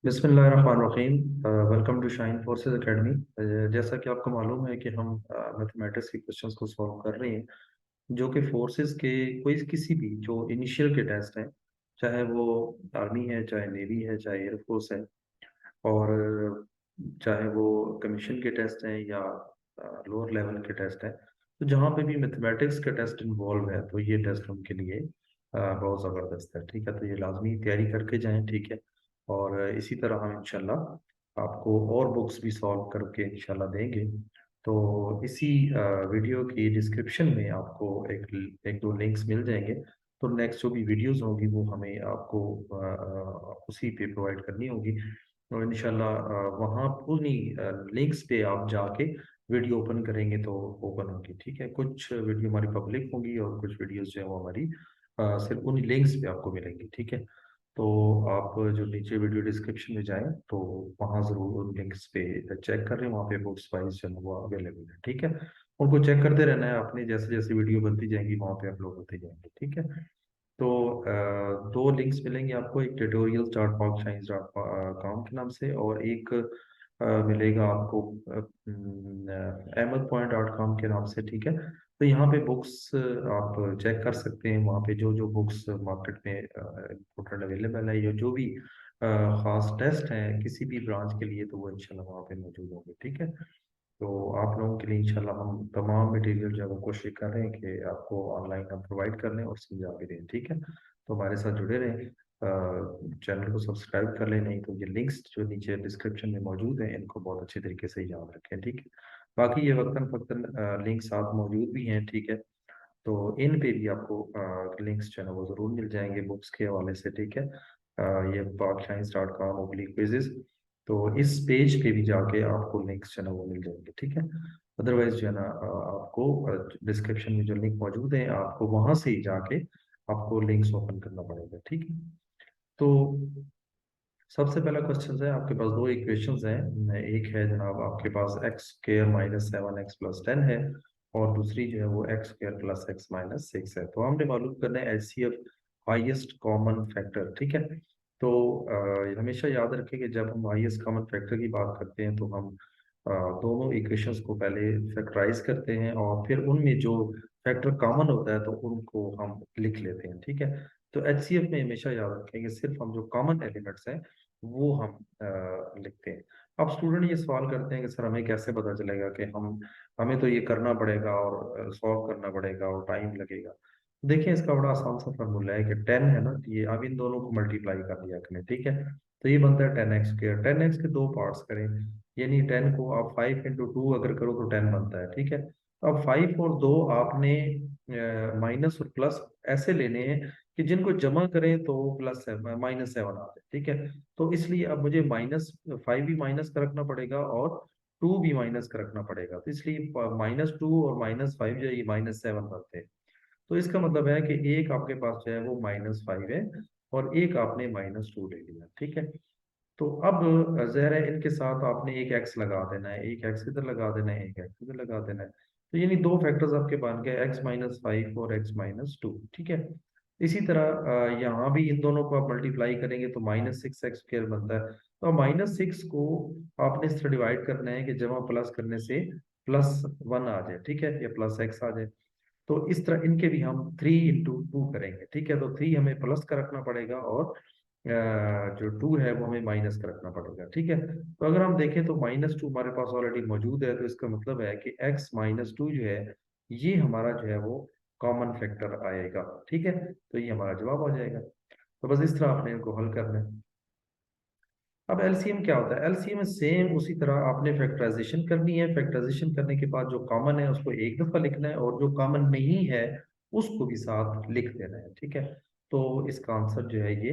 बिस्मिल्लाहिर्रहमानिर्रहीम। Welcome to Shine Forces Academy. जैसा कि आपको मालूम है कि हम मैथमेटिक्स के क्वेश्चंस को सॉल्व कर रहे हैं जो कि फोर्सेस के कोई किसी भी जो इनिशियल के टेस्ट हैं, चाहे वो आर्मी है, चाहे नेवी है, चाहे एयरफोर्स है, और चाहे वो कमीशन के टेस्ट हैं या लोअर लेवल के टेस्ट हैं। तो जहाँ पे भी मैथमेटिक्स के टेस्ट इन्वॉल्व है तो ये टेस्ट उनके लिए बहुत ज़बरदस्त है। ठीक है, तो ये लाजमी तैयारी करके जाएं। ठीक है, और इसी तरह हम इंशाल्लाह आपको और बुक्स भी सॉल्व करके इंशाल्लाह देंगे। तो इसी वीडियो की डिस्क्रिप्शन में आपको एक दो लिंक्स मिल जाएंगे। तो नेक्स्ट जो भी वीडियोस होंगी वो हमें आपको उसी पे प्रोवाइड करनी होगी, और इंशाल्लाह वहाँ पूरी लिंक्स पे आप जाके वीडियो ओपन करेंगे तो ओपन होगी। ठीक है, कुछ वीडियो हमारी पब्लिक होंगी और कुछ वीडियोस जो है वो हमारी सिर्फ उन्हीं लिंक्स पे आपको मिलेंगी। ठीक है, तो आप जो नीचे वीडियो डिस्क्रिप्शन में जाएं तो वहाँ ज़रूर उन लिंक्स पे चेक कर रहे हैं, वहाँ पे बुक्स वाइज जो है वो अवेलेबल है। ठीक है, उनको चेक करते रहना है आपने, जैसे जैसे वीडियो बनती जाएंगी वहाँ पे अपलोड होते जाएंगे। ठीक है, तो दो लिंक्स मिलेंगे आपको, एक tutorial dot pock science dot com के नाम से, और एक मिलेगा आपको अहमद पॉइंट डॉट कॉम के नाम से। ठीक है, तो यहाँ पे बुक्स आप चेक कर सकते हैं, वहाँ पे जो जो बुक्स मार्केट में इम्पोर्टेंट अवेलेबल है या जो भी खास टेस्ट हैं किसी भी ब्रांच के लिए, तो वो इंशाल्लाह वहाँ पे मौजूद होंगे। ठीक है, तो आप लोगों के लिए इंशाल्लाह हम तमाम मटेरियल जो है वो कोशिश कर रहे हैं कि आपको ऑनलाइन हम प्रोवाइड कर लें और समझा भी दें। ठीक है, तो हमारे साथ जुड़े रहें, चैनल को सब्सक्राइब कर लें, नहीं तो ये लिंक्स जो नीचे डिस्क्रिप्शन में मौजूद हैं इनको बहुत अच्छे तरीके से याद रखें। ठीक है, बाकी ये वक्तन फ़क्तन लिंक साथ मौजूद भी हैं। ठीक है, तो इन पे भी आपको लिंक्स जो है ना वो ज़रूर मिल जाएंगे बुक्स के हवाले से। ठीक है, ये पाकसाइंस.com/क्विज़ेस, तो इस पेज पे भी जाके आपको लिंक्स जो है ना वो मिल जाएंगे। ठीक है, अदरवाइज जो है ना आपको डिस्क्रिप्शन में जो लिंक मौजूद है आपको वहां से ही जाके आपको लिंक्स ओपन करना पड़ेगा। ठीक है, तो सबसे पहला क्वेश्चन है, आपके पास दो इक्वेशंस हैं। एक है जनाब आपके पास एक्स स्क्र माइनस 7x+10 है, और दूसरी जो है वो x square plus x minus 6 है। तो हमने मालूम करना है एचसीएफ, हाईएस्ट कॉमन फैक्टर। ठीक है, तो हमेशा याद रखें कि जब हम हाईएस्ट कॉमन फैक्टर की बात करते हैं तो हम दोनों इक्वेशंस को पहले फैक्टराइज करते हैं और फिर उनमें जो फैक्टर कॉमन होता है तो उनको हम लिख लेते हैं। ठीक है, तो एचसीएफ में हमेशा याद रखें कि सिर्फ हम जो कॉमन एलिमेंट्स हैं वो हम लिखते हैं। अब स्टूडेंट ये सवाल करते हैं कि सर हमें कैसे पता चलेगा कि हमें तो ये करना पड़ेगा और सॉल्व करना पड़ेगा और टाइम लगेगा। देखिए, इसका बड़ा आसान सा फॉर्मूला है कि 10 है ना, ये अब इन दोनों को मल्टीप्लाई कर दिया करें। ठीक है, तो ये बनता है 10x²। 10x के दो पार्ट्स करें, यानी 10 को आप 5 × 2 अगर करो तो 10 बनता है। ठीक है, तो अब 5 और 2 आपने माइनस और प्लस ऐसे लेने हैं कि जिनको जमा करें तो प्लस -7 आ जाए। ठीक है, तो इसलिए अब मुझे -5 भी माइनस का रखना पड़ेगा और 2 भी माइनस का रखना पड़ेगा। तो इसलिए -2 और -5 जो है ये -7 बनते हैं। तो इसका मतलब है कि एक आपके पास जो है वो -5 है और एक आपने -2 ले लिया। ठीक है, तो अब ज़हर है इनके साथ आपने एक एक्स लगा देना है, एक एक्स इधर लगा देना है, एक एक्स इधर लगा देना है। तो यानी दो फैक्टर्स आपके बन गए, x-5 और x-2। ठीक है, इसी तरह यहाँ भी इन दोनों को आप मल्टीप्लाई करेंगे तो -6x² बनता है। तो -6 को आपने इस तरह डिवाइड करना है कि जमा प्लस करने से +1 आ जाए। ठीक है, या +x आ जाए। तो इस तरह इनके भी हम 3 × 2 करेंगे। ठीक है, तो 3 हमें प्लस का रखना पड़ेगा और जो 2 है वो हमें माइनस का रखना पड़ेगा। ठीक है, तो अगर हम देखें तो -2 हमारे पास ऑलरेडी मौजूद है, तो इसका मतलब है कि x-2 जो है ये हमारा जो है वो कॉमन फैक्टर आएगा। ठीक है, तो ये हमारा जवाब हो जाएगा। तो बस इस तरह आपने इनको हल करना है। अब एलसीएम क्या होता है? एलसीएम में सेम उसी तरह आपने फैक्टराइजेशन करनी है। फैक्टराइजेशन करने के बाद जो कॉमन है उसको एक दफा लिखना है और जो कॉमन नहीं है उसको भी साथ लिख देना है। ठीक है, तो इसका आंसर जो है ये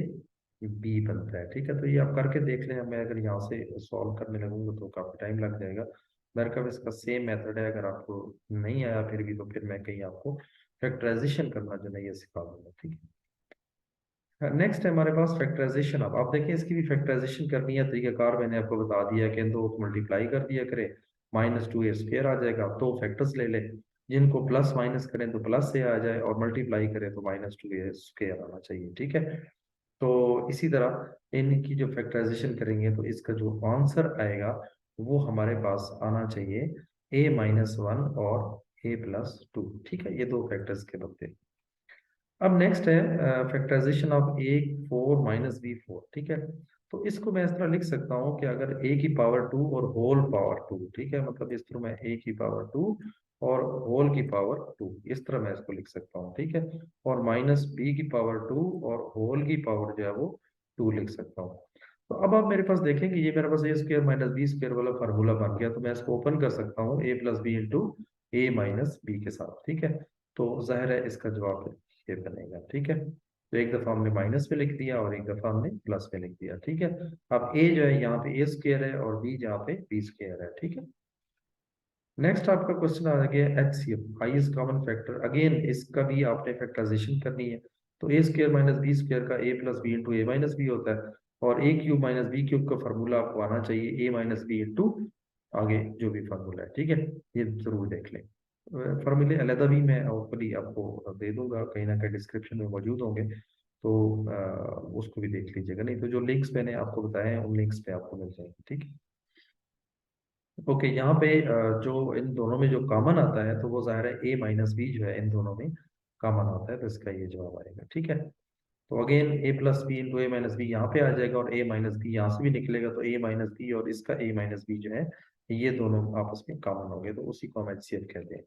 बी बनता है। ठीक है, तो ये आप करके देख लें। मैं अगर यहाँ से सॉल्व करने लगूंगा तो काफी टाइम लग जाएगा। मेरे का इसका सेम मेथड है, अगर आपको नहीं आया फिर भी तो फिर मैं कहीं आपको फैक्टराइजेशन करना जो है ये सिखा दूंगा। ठीक है, नेक्स्ट है हमारे पास फैक्टराइजेशन। अब आप देखिए इसकी भी फैक्टराइजेशन करनी है, तरीकाकार मैंने आपको बता दिया कि इन दो को मल्टीप्लाई कर दिया करें, -2a² आ जाएगा। अब दो फैक्टर्स ले लें, जिनको प्लस माइनस करें तो प्लस से आ जाए और मल्टीप्लाई करें तो -2a² आना चाहिए। ठीक है, तो इसी तरह इनकी जो फैक्टराइजेशन करेंगे तो इसका जो आंसर आएगा वो हमारे पास आना चाहिए a-1 और a+2। ठीक है, ये दो फैक्टर्स के बनते। अब नेक्स्ट है फैक्टराइजेशन ऑफ a4 - b4। ठीक है, तो इसको मैं इस तरह लिख सकता हूँ कि अगर a की पावर 2 और होल पावर 2, ठीक है, मतलब इस तरह मैं a की पावर 2 और होल की पावर 2, इस तरह मैं इसको लिख सकता हूँ। ठीक है, और माइनस b की पावर 2 और होल की पावर जो है वो 2 लिख सकता हूँ। तो अब आप मेरे पास देखेंगे ये मेरे पास a² - b² वाला फार्मूला बन गया, तो मैं इसको ओपन कर सकता हूँ a+b इंटू a-b के साथ। ठीक है, तो जाहिर है इसका जवाब ये बनेगा। ठीक है, तो एक दफा हमने माइनस में लिख दिया और एक दफा हमने प्लस में लिख दिया। ठीक है, अब a जो है यहाँ पे a² है और b जहाँ पे b² है। ठीक है, नेक्स्ट आपका क्वेश्चन आ गया HCF, highest common factor. Again इसका भी आपने फैक्टराइजेशन करनी है, तो a² - b² का a+b इंटू a-b होता है, और a³ - b³ का फार्मूला आपको आना चाहिए a-b इंटू आगे जो भी फार्मूला है। ठीक है, ये जरूर देख लें। फार्मूले अलहदा भी मैं ऊपरी आपको दे दूंगा, कहीं ना कहीं डिस्क्रिप्शन में मौजूद होंगे, तो उसको भी देख लीजिएगा, नहीं तो जो लिंक्स मैंने आपको बताए हैं उन लिंक्स पे आपको मिल जाएंगे। ठीक है, ओके, यहाँ पे जो इन दोनों में जो कॉमन आता है तो वो जाहिर है a-b जो है इन दोनों में कॉमन आता है, तो इसका ये जवाब आएगा। ठीक है, तो अगेन a+b इंटू a-b यहाँ पे आ जाएगा और a-b यहाँ से भी निकलेगा, तो a-b और इसका a-b जो है ये दोनों आपस में कॉमन हो गए, तो उसी को हम HCF कहते हैं।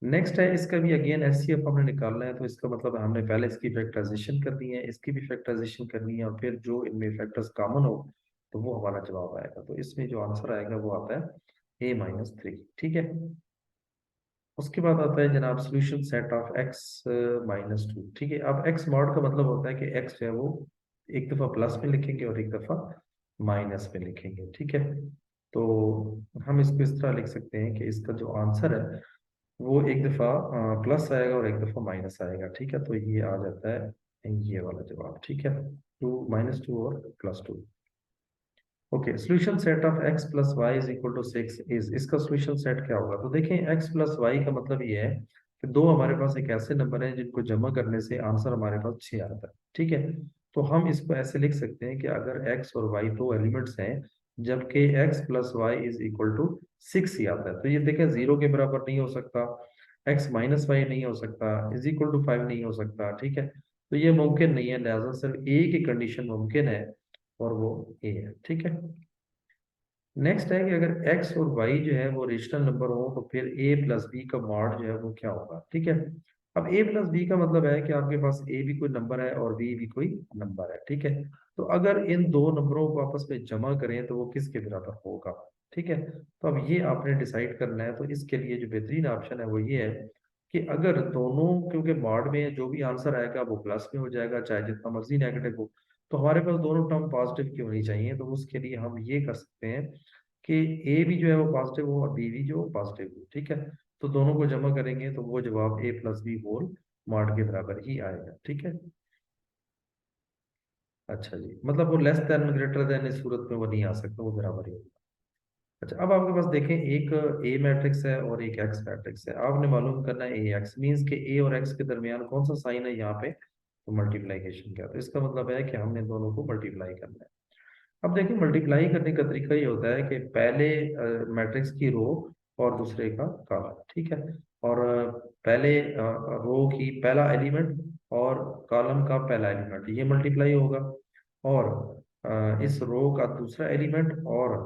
नेक्स्ट है इसका भी अगेन HCF हमने निकालना है, तो इसका मतलब हमने पहले इसकी फैक्टराइजेशन करनी है, इसकी भी फैक्टराइजेशन करनी है, और फिर जो इनमें फैक्टर्स कॉमन हो तो वो हमारा जवाब आएगा। तो इसमें जो आंसर आएगा वो आता है a-3। ठीक है, उसके बाद आता है जनाब सोल्यूशन सेट ऑफ x-2। ठीक है, अब x मॉड का मतलब होता है कि x जो है वो एक दफा प्लस में लिखेंगे और एक दफा माइनस में लिखेंगे। ठीक है, तो हम इसको इस तरह लिख सकते हैं कि इसका जो आंसर है वो एक दफा प्लस आएगा और एक दफा माइनस आएगा। ठीक है, तो ये आ जाता है ये वाला जवाब। ठीक है, 2 - 2 और +2। Okay, solution set of x+y = 6 is, इसका सोल्यूशन सेट क्या होगा? तो देखें x+y का मतलब ये है कि दो हमारे पास एक ऐसे नंबर हैं जिनको जमा करने से आंसर हमारे पास 6 आता है। ठीक है, तो हम इसको ऐसे लिख सकते हैं कि अगर x और y दो एलिमेंट्स हैं जबकि x+y = 6 ही आता है, तो ये देखें जीरो के बराबर नहीं हो सकता, x-y नहीं हो सकता, =5 नहीं हो सकता। ठीक है, तो ये मुमकिन नहीं है, लिहाजा सिर्फ ए की कंडीशन मुमकिन है और वो ए है। ठीक है, नेक्स्ट है कि अगर x और y जो है वो रेशनल नंबर हो तो फिर a+b का मॉड जो है वो क्या होगा? ठीक है, अब a+b का मतलब है कि आपके पास a भी कोई नंबर है और b भी कोई नंबर है। ठीक है, तो अगर इन दो नंबरों को आपस में जमा करें तो वो किसके बराबर होगा? ठीक है, तो अब ये आपने डिसाइड करना है, तो इसके लिए जो बेहतरीन ऑप्शन है वो ये है कि अगर दोनों, क्योंकि मॉड में जो भी आंसर आएगा वो प्लस में हो जाएगा चाहे जितना मर्जी नेगेटिव हो, तो हमारे पास दोनों टर्म पॉजिटिव की होनी चाहिए। तो उसके लिए हम ये कर सकते हैं कि ए भी जो है वो पॉजिटिव हो और बी भी जो पॉजिटिव हो। ठीक है, तो दोनों को जमा करेंगे तो वो जवाब a+b होल मॉड के बराबर ही आएगा। ठीक है, अच्छा जी, मतलब वो लेस देन ग्रेटर देन इस सूरत में वो नहीं आ सकता, वो बराबर ही होगा। अच्छा, अब आपके पास देखें एक ए मैट्रिक्स है और एक एक्स मैट्रिक्स है, आपने मालूम करना है ए एक्स मीन्स के ए और एक्स के दरमियान कौन सा साइन है यहाँ पे, तो मल्टीप्लाइकेशन का, तो इसका मतलब है कि हमने दोनों को मल्टीप्लाई करना है। अब देखिए मल्टीप्लाई करने का तरीका ये होता है कि पहले मैट्रिक्स की रो और दूसरे का कॉलम। ठीक है, और पहले रो की पहला एलिमेंट और कॉलम का पहला एलिमेंट ये मल्टीप्लाई होगा, और इस रो का दूसरा एलिमेंट और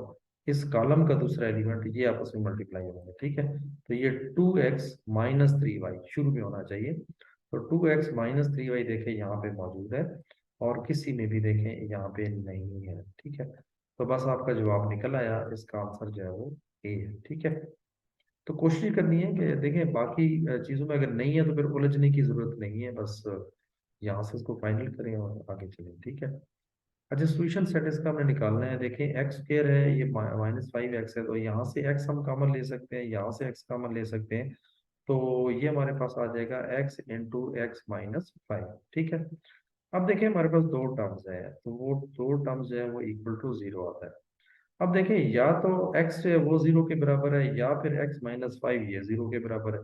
इस कॉलम का दूसरा एलिमेंट ये आपस में मल्टीप्लाई होंगे। ठीक है, तो ये 2x - 3y शुरू में होना चाहिए, तो 2x - 3y देखें यहाँ पे मौजूद है और किसी में भी देखें यहाँ पे नहीं है। ठीक है, तो बस आपका जवाब निकल आया, इसका आंसर जो है वो ए है। ठीक है, तो कोशिश करनी है कि देखें बाकी चीज़ों में अगर नहीं है तो फिर उलझने की जरूरत नहीं है, बस यहाँ से इसको फाइनल करें और आगे चलें। ठीक है, अच्छा, सोल्यूशन सेट इसका हमने निकालना है। देखें x² है, ये -5x है, तो यहाँ से x हम कॉमन ले सकते हैं, यहाँ से x कॉमन ले सकते हैं, तो ये हमारे पास आ जाएगा x इंटू x-5। ठीक है, अब देखिए हमारे पास दो टर्म्स है, तो वो दो टर्म्स जो है वो इक्वल टू जीरो आता है। अब देखें या तो x जो है वो जीरो के बराबर है या फिर x-5 ये जीरो के बराबर है,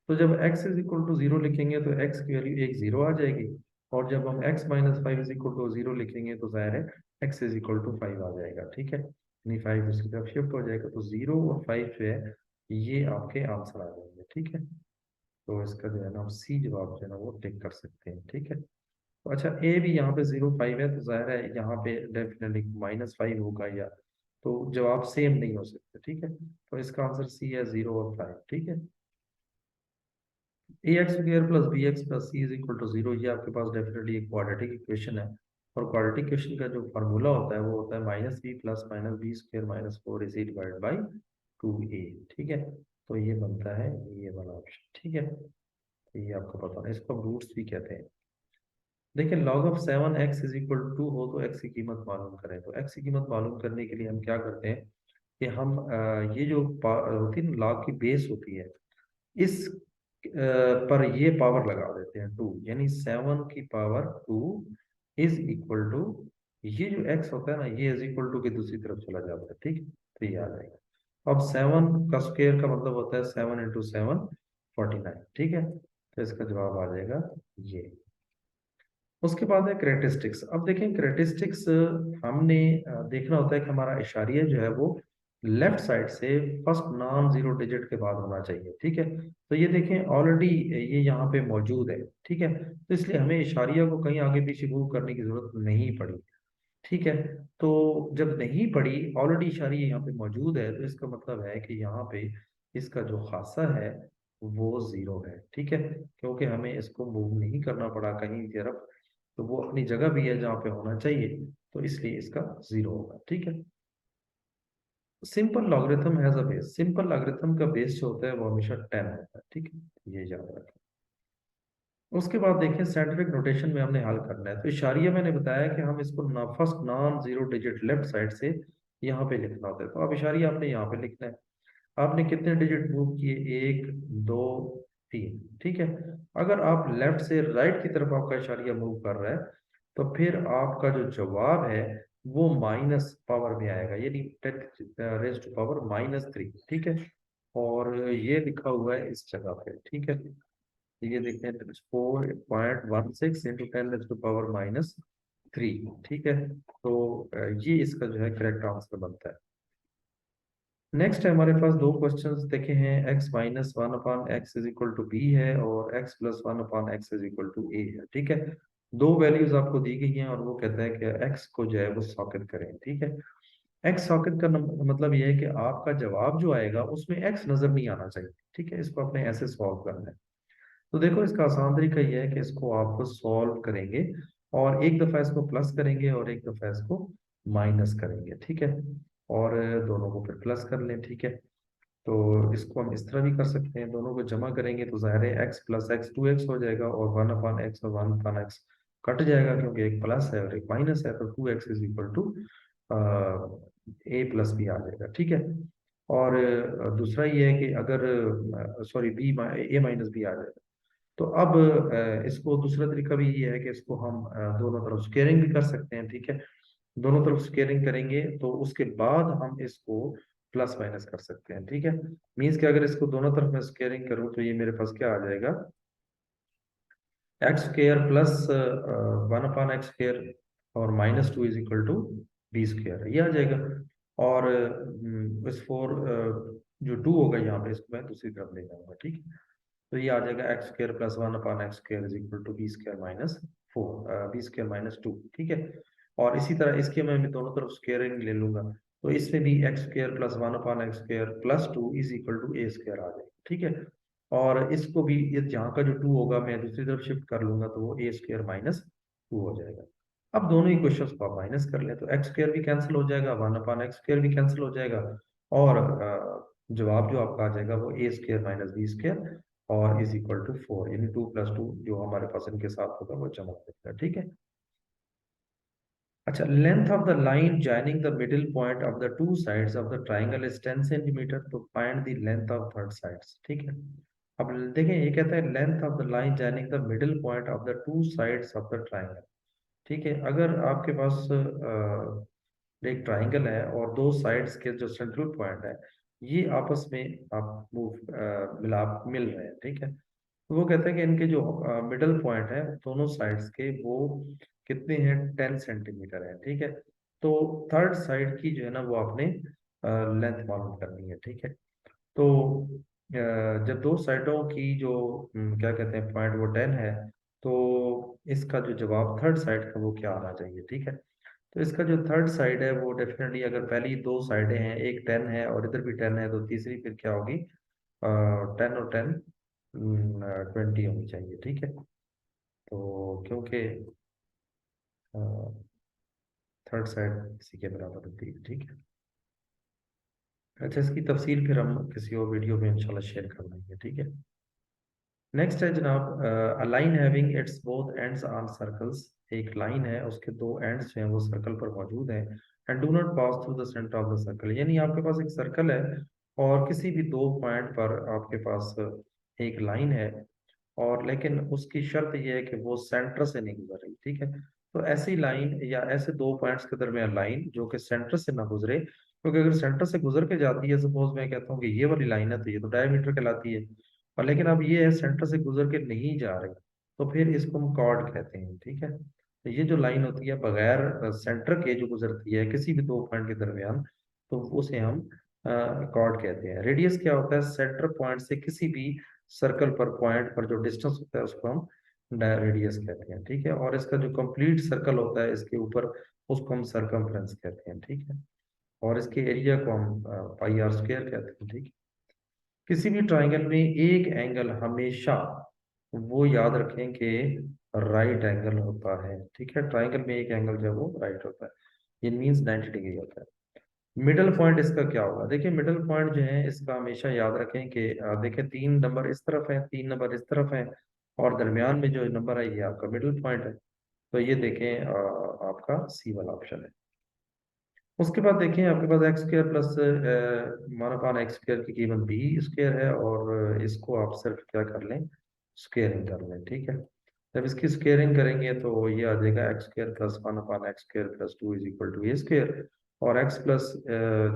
तो जब x is equal to zero लिखेंगे तो x की वैल्यू एक जीरो आ जाएगी, और जब हम x minus five is equal to zero लिखेंगे तो जाहिर है x is equal to five आ जाएगा, ठीक है, यानी फाइव उसकी तरफ शिफ्ट हो जाएगा, तो जीरो और फाइव जो है ये आपके आंसर आ जाएंगे, ठीक है। तो इसका जो है ना हम सी जवाब जो है ना वो टिक कर सकते हैं, ठीक है। तो अच्छा ए भी यहाँ पे जीरो फाइव है, तो जाहिर है यहाँ पे डेफिनेटली माइनस फाइव होगा, या तो जवाब सेम नहीं हो सकते, ठीक है। तो इसका आंसर सी है, जीरो और फाइव, ठीक है। A x square plus b x plus c is equal to zero, ये आपके पास डेफिनेटली एक क्वाड्रेटिक इक्वेशन है, और क्वाड्रेटिक इक्वेशन का जो फार्मूला होता है वो होता है minus b plus minus b square minus four is divide by two a, ठीक है। तो ये बनता है ये वाला ऑप्शन, ठीक है। तो ये आपको पता है, इसको हम रूट्स भी कहते हैं। देखिए log of seven x is equal to two हो तो एक्स की कीमत मालूम करें, तो एक्स की कीमत मालूम करने के लिए हम क्या करते हैं कि हम ये जो होती है लॉग की बेस होती है, इस पर ये पावर लगा देते हैं टू, यानी सेवन की power two is equal to, ये जो एक्स होता है ना ये इज इक्वल टू की दूसरी तरफ चला जाता है, ठीक है। तो ये आ जाएगा। अब सेवन का स्क्वायर का मतलब होता है सेवन इंटू सेवन, 49, ठीक है। तो इसका जवाब आ जाएगा ये। उसके बाद है करेक्टरिस्टिक्स। अब देखें करेक्टरिस्टिक्स, हमने देखना होता है कि हमारा इशारिया जो है वो लेफ्ट साइड से फर्स्ट नॉन जीरो डिजिट के बाद होना चाहिए, ठीक है। तो ये देखें ऑलरेडी ये यहाँ पे मौजूद है, ठीक है, तो इसलिए हमें इशारिया को कहीं आगे पीछे मूव करने की जरूरत नहीं पड़ी, ठीक है। तो जब नहीं पड़ी, ऑलरेडी इशारिया यहाँ पे मौजूद है, तो इसका मतलब है कि यहाँ पे इसका जो खासा है वो जीरो है, ठीक है, क्योंकि हमें इसको मूव नहीं करना पड़ा कहीं की तरफ, तो वो अपनी जगह भी है जहाँ पे होना चाहिए, तो इसलिए इसका जीरो होगा, ठीक है। Simple logarithm has a base, simple logarithm का बेस जो होता है वो हमेशा 10 होता है, ठीक है, ये याद रखें। उसके बाद देखिए साइंटिफिक नोटेशन में हमने हल करना है, तो इशारिया मैंने बताया कि हम इसको ना first non zero digit left side से यहाँ पे लिखना होता है, तो अब इशारिया आपने यहाँ पे लिखना है। आपने कितने डिजिट मूव किए, एक, दो, तीन, ठीक है। अगर आप लेफ्ट से राइट की तरफ आपका इशारिया मूव कर रहा है, तो फिर आपका जो जवाब है वो माइनस पावर में आएगा, यानी 10 raise to power minus three, ठीक है। और ये लिखा हुआ है इस जगह पे, ठीक है। ये देखते हैं 4.16 into 10 to power minus three, ठीक है। तो ये इसका जो है करेक्ट आंसर बनता है। नेक्स्ट है हमारे पास दो क्वेश्चंस देखे हैं, x minus one upon x is equal to b है, और x plus one upon x is equal to a है, ठीक है। दो वैल्यूज आपको दी गई हैं और वो कहता है कि x को जो है वो सॉकेट करें, ठीक है। x सॉकेट का मतलब ये है कि आपका जवाब जो आएगा उसमें x नजर नहीं आना चाहिए, ठीक है, इसको आपने ऐसे सॉल्व करना है। तो देखो इसका आसान तरीका यह है कि इसको आप सॉल्व करेंगे, और एक दफा इसको प्लस करेंगे और एक दफा इसको माइनस करेंगे, ठीक है, और दोनों को फिर प्लस कर लें, ठीक है। तो इसको हम इस तरह भी कर सकते हैं, दोनों को जमा करेंगे तो ज़ाहिर है x plus x two x हो जाएगा, और वन अपान एक्स और वन अपान एक्स कट जाएगा, क्योंकि एक प्लस है और एक माइनस है, तो two x is equal to a plus b आ जाएगा, ठीक है। और दूसरा ये है कि अगर sorry b a minus b आ जाएगा, तो अब इसको दूसरा तरीका भी ये है कि इसको हम दोनों तरफ स्केयरिंग भी कर सकते हैं, ठीक है। दोनों तरफ स्केयरिंग करेंगे तो उसके बाद हम इसको प्लस माइनस कर सकते हैं, ठीक है। मीन्स कि अगर इसको दोनों तरफ मैं स्केयरिंग करूं तो ये मेरे पास क्या आ जाएगा, x square plus one upon x square और minus two is equal to b square, ये आ जाएगा। और इस फोर जो टू होगा यहाँ पे इसको मैं दूसरी तरफ ले जाऊंगा, ठीक है। तो ये आ जाएगा x square plus one upon x square is equal to b square minus four, b square minus two, ठीक है। और इसी तरह इसके मैं दोनों तरफ स्क्वेयरिंग ले लूंगा, तो इसमें भी x square plus one upon x square plus two is equal to a square आ जाएगा, ठीक है। और इसको भी यहाँ का जो टू होगा मैं दूसरी तरफ शिफ्ट कर लूंगा, तो वो ए स्क्र माइनस टू हो जाएगा। अब दोनों इक्वेशंस को आप माइनस कर लें तो एक्स स्क्र भी कैंसिल हो जाएगा, वन अपॉन एक्स स्क्र भी कैंसिल हो जाएगा, और जवाब जो आपका आ जाएगा वो ए स्क्र माइनस बी स्क्र और इज इक्वल टू फोर, यानी टू प्लस टू जो हमारे पास इनके साथ होगा वो जमा हो जाएगा, ठीक है। अच्छा, length of the line joining the middle point of the two sides of the triangle is 10 centimetre, तो find the length of third sides, ठीक है। अब देखें ये कहता है length of the line joining the middle point of the two sides of the triangle, ठीक है। अगर आपके पास एक ट्राइंगल है और दो साइड्स के जो सेंट्रल पॉइंट है ये आपस में आप मूव मिलाप मिल रहे हैं, ठीक है। तो वो कहते हैं कि इनके जो मिडल पॉइंट है दोनों साइड्स के वो कितने हैं, 10 सेंटीमीटर है, ठीक है। तो थर्ड साइड की जो है ना वो आपने लेंथ मालूम करनी है, ठीक है। तो जब दो साइडों की जो क्या कहते हैं पॉइंट वो 10 है, तो इसका जो जवाब थर्ड साइड का वो क्या आना चाहिए, ठीक है। तो इसका जो थर्ड साइड है वो डेफिनेटली, अगर पहली दो साइडें हैं, एक 10 है और इधर भी 10 है, तो तीसरी फिर क्या होगी, 10 और 10 20 होनी चाहिए, ठीक है। तो क्योंकि थर्ड साइड इसी के बराबर होती है, ठीक है। अच्छा, इसकी तफसील फिर हम किसी और वीडियो में इंशाल्लाह शेयर कर देंगे, ठीक है। नेक्स्ट है जनाब, a line having its both ends on circles. एक लाइन है, उसके दो एंड्स जो हैं वो सर्कल पर मौजूद हैं, and do not pass through the centre of the circle. यानी आपके पास एक सर्कल है और किसी भी दो पॉइंट पर आपके पास एक लाइन है, और लेकिन उसकी शर्त यह है कि वो सेंटर से नहीं गुजर रही, ठीक है। तो ऐसी लाइन या ऐसे दो पॉइंट्स के दरमियान लाइन जो कि सेंटर से ना गुजरे, क्योंकि अगर सेंटर से गुजर के जाती है, सपोज मैं कहता हूँ कि ये वाली लाइन है, तो ये तो डायमीटर कहलाती है, और लेकिन अब ये है सेंटर से गुजर के नहीं जा रही, तो फिर इसको हम कॉर्ड कहते हैं, ठीक है। तो ये जो लाइन होती है बगैर सेंटर के जो गुजरती है किसी भी दो पॉइंट के दरमियान, तो उसे हम कॉर्ड कहते हैं। रेडियस क्या होता है, सेंटर पॉइंट से किसी भी सर्कल पर पॉइंट पर जो डिस्टेंस होता है उसको हम रेडियस कहते हैं, ठीक है। और इसका जो कंप्लीट सर्कल होता है इसके ऊपर, उसको हम सरकमफ्रेंस कहते हैं, ठीक है। और इसके एरिया को हम पाई आर स्क्वायर कहते हैं, ठीक है। किसी भी ट्राइंगल में एक एंगल हमेशा, वो याद रखें कि राइट एंगल होता है, ठीक है। ट्राइंगल में एक एंगल जो है वो राइट होता है, ये मीन्स 90 डिग्री होता है। मिडल पॉइंट इसका क्या होगा, देखिए मिडल पॉइंट जो है इसका हमेशा याद रखें कि देखिए 3 नंबर इस तरफ है, 3 नंबर इस तरफ है, और दरमियान में जो नंबर है ये आपका मिडल पॉइंट है। तो ये देखें आपका सी वाला ऑप्शन है। उसके बाद देखें आपके पास x square plus one upon x square की कीमत बी स्क्र है, और इसको आप सिर्फ क्या कर लें, स्क्वेयरिंग कर लें, ठीक है। जब इसकी स्क्वेयरिंग करेंगे तो ये आ जाएगा x square plus one upon x square plus two is equal to a square, और एक्स प्लस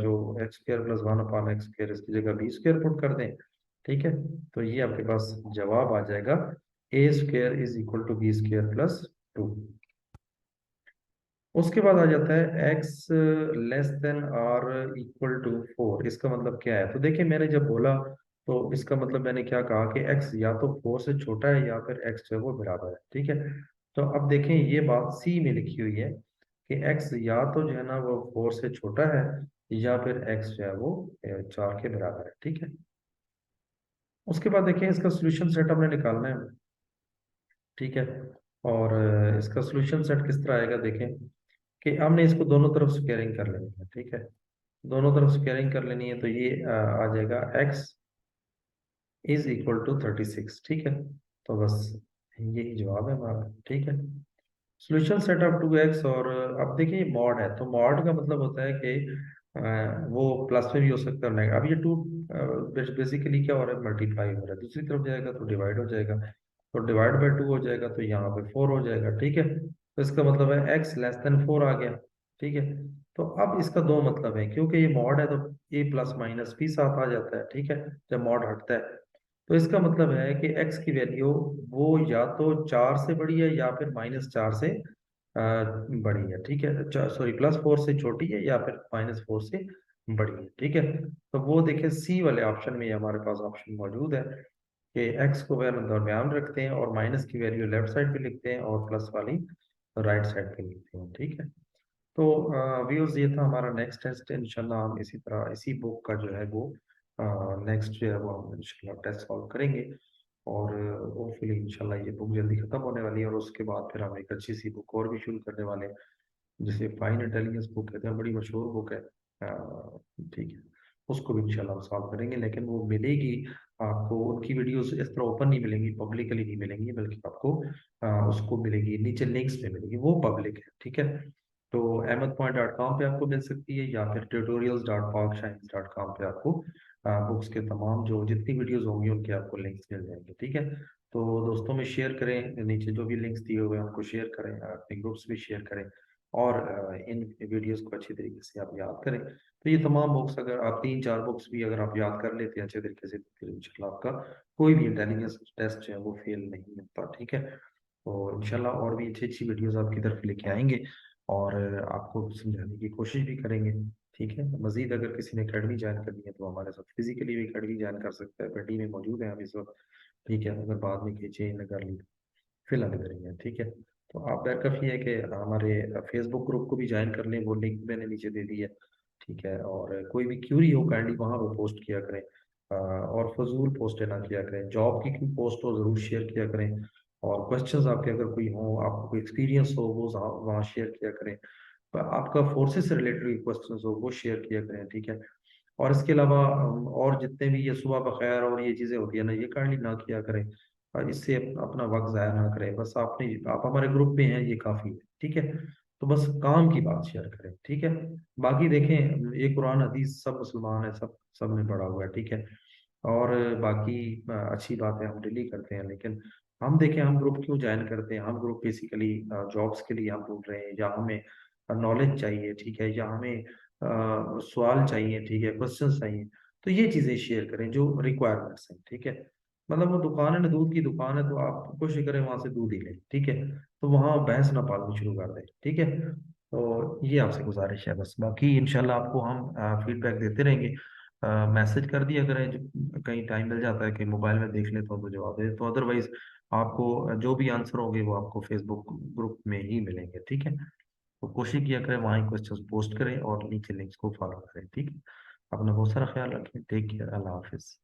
जो x square plus one upon x square इसकी जगह बी स्क्र पुट कर दें, ठीक है। तो ये आपके पास जवाब आ जाएगा, a square is equal to b square plus two. उसके बाद आ जाता है x less than or equal to 4। इसका मतलब क्या है, तो देखिए मैंने जब बोला तो इसका मतलब मैंने क्या कहा कि एक्स या तो 4 से छोटा है या फिर एक्स जो है वो बराबर है, ठीक है। तो अब देखें ये बात सी में लिखी हुई है कि एक्स या तो जो है ना वो 4 से छोटा है, या फिर एक्स जो है वो 4 के बराबर है, ठीक है। उसके बाद देखें इसका सोल्यूशन सेट हमने निकालना है, ठीक है। और इसका सोल्यूशन सेट किस तरह आएगा, देखें कि हमने इसको दोनों तरफ स्क्वेयरिंग कर लेनी है, ठीक है। दोनों तरफ स्क्वेयरिंग कर लेनी है, तो ये आ जाएगा x इज इक्वल टू 36, ठीक है। तो बस यही जवाब है हमारा, ठीक है। सोल्यूशन सेट ऑफ 2x, और अब देखिए मॉड है, तो मॉड का मतलब होता है कि वो प्लस में भी हो सकता है अब ये टू बेसिकली क्या हो रहा है, मल्टीप्लाई हो रहा है, दूसरी तरफ जाएगा तो डिवाइड हो जाएगा, तो डिवाइड बाय 2 हो जाएगा, तो यहाँ पे 4 हो जाएगा, ठीक है। तो इसका मतलब है x लेस देन 4 आ गया, ठीक है। तो अब इसका दो मतलब है, क्योंकि ये मॉड है तो a प्लस माइनस भी साथ आ जाता है, ठीक है, जब मॉड हटता है। तो इसका मतलब है कि x की वैल्यू वो या तो 4 से बड़ी है या फिर -4 से बड़ी है, ठीक है। सॉरी, +4 से छोटी है या फिर -4 से बड़ी है, ठीक है। तो वो देखिए सी वाले ऑप्शन में हमारे पास ऑप्शन मौजूद है कि एक्स को वैल्यू दरम्यान रखते हैं, और माइनस की वैल्यू लेफ्ट साइड पे लिखते हैं, और प्लस वाली राइट साइड पे लिखते हैं, ठीक है। तो व्यूअर्स ये था हमारा नेक्स्ट टेस्ट, इंशाल्लाह हम इसी तरह इसी बुक का जो है वो नेक्स्ट जो है वो हम इंशाल्लाह टेस्ट सॉल्व करेंगे, और होपफुली इंशाल्लाह ये बुक जल्दी खत्म होने वाली है, और उसके बाद फिर हम एक अच्छी सी बुक और भी शुरू करने वाले हैं, जिसे फाइन इंटेलिजेंस बुक कहते हैं, बड़ी मशहूर बुक है, ठीक है। उसको भी इंशाल्लाह हम सॉल्व करेंगे, लेकिन वो मिलेगी आपको, उनकी वीडियोस इस तरह ओपन नहीं मिलेंगी, पब्लिकली नहीं मिलेंगी, बल्कि आपको उसको मिलेगी नीचे लिंक्स पे मिलेगी, वो पब्लिक है, ठीक है। तो ahmedpoint.com पे आपको मिल सकती है, या फिर tutorials.parkshines.com पे आपको बुक्स के तमाम जो जितनी वीडियोस होंगी उनके आपको लिंक्स मिल जाएंगे, ठीक है। तो दोस्तों में शेयर करें, नीचे जो भी लिंक्स दिए हुए हैं उनको शेयर करें, अपने ग्रुप्स में शेयर करें, और इन वीडियोस को अच्छी तरीके से आप याद करें। तो ये तमाम बुक्स अगर आप 3-4 बुक्स भी अगर आप याद कर लेते हैं अच्छे तरीके से, तो फिर इंशाल्लाह आपका कोई भी इंटेलिजेंस टेस्ट जो है वो फेल नहीं होता, ठीक है? तो इंशाल्लाह और भी अच्छी-अच्छी वीडियोस आपकी तरफ लेके आएँगे और आपको समझाने की कोशिश भी करेंगे, ठीक है? मज़ीद अगर किसी ने अकेडमी जॉइन करनी है तो हमारे साथ फिज़िकली भी अकेडमी जॉइन कर सकता है, पिंडी में मौजूद है हम इस वक़्त, ठीक है? अगर बाद में कोई चेंज ना कर ली, फिलहाल इधर ही है, ठीक है? तो आप बैकअप ये है कि हमारे फेसबुक ग्रुप को भी ज्वाइन कर लें, वो लिंक मैंने नीचे दे दी है, ठीक है? और कोई भी क्यूरी हो काइंडली वहाँ पे पोस्ट किया करें, और फजूल पोस्टें ना किया करें, जॉब की कोई पोस्ट हो ज़रूर शेयर किया करें, और क्वेश्चंस आपके अगर कोई हो, आपको कोई एक्सपीरियंस हो, वो वहाँ शेयर किया करें, आपका फोर्सेस से रिलेटेड क्वेश्चंस हो वो शेयर किया करें, ठीक है? और इसके अलावा और जितने भी ये सुबह बखैर और ये चीज़ें होती है ना, ये काइंडली ना किया करें, इससे अपना वक्त ज़ाया ना करें। बस आपने आप हमारे ग्रुप में हैं, ये काफ़ी है, ठीक है? तो बस काम की बात शेयर करें, ठीक है? बाकी देखें, ये कुरान हदीस सब मुसलमान है, सब ने पढ़ा हुआ है, ठीक है? और बाकी अच्छी बात है, हम डेली करते हैं, लेकिन हम देखें हम ग्रुप क्यों ज्वाइन करते हैं? हम ग्रुप बेसिकली जॉब्स के लिए हम ढूंढ रहे हैं, या हमें नॉलेज चाहिए, ठीक है? या हमें सवाल चाहिए, ठीक है? क्वेश्चंस चाहिए, तो ये चीज़ें शेयर करें जो रिक्वायरमेंट्स हैं, ठीक है? मतलब वो दुकान है ना, दूध की दुकान है, तो आप कोशिश करें वहां से दूध ही लें, ठीक है? तो वहां भैंस ना पालनी शुरू कर दें, ठीक है? तो ये आपसे गुजारिश है बस, बाकी इंशाल्लाह आपको हम फीडबैक देते रहेंगे। मैसेज कर दिया करें, जो कहीं टाइम मिल जाता है कि मोबाइल में देख लेता हूँ तो जवाब दे देता हूँ, अदरवाइज आपको जो भी आंसर होंगे वो आपको फेसबुक ग्रुप में ही मिलेंगे, ठीक है? तो कोशिश किया करें वहाँ क्वेश्चंस पोस्ट करें और नीचे लिंक्स को फॉलो करें, ठीक है? अपना बहुत सारा ख्याल रखें, टेक केयर, अल्लाह हाफिज।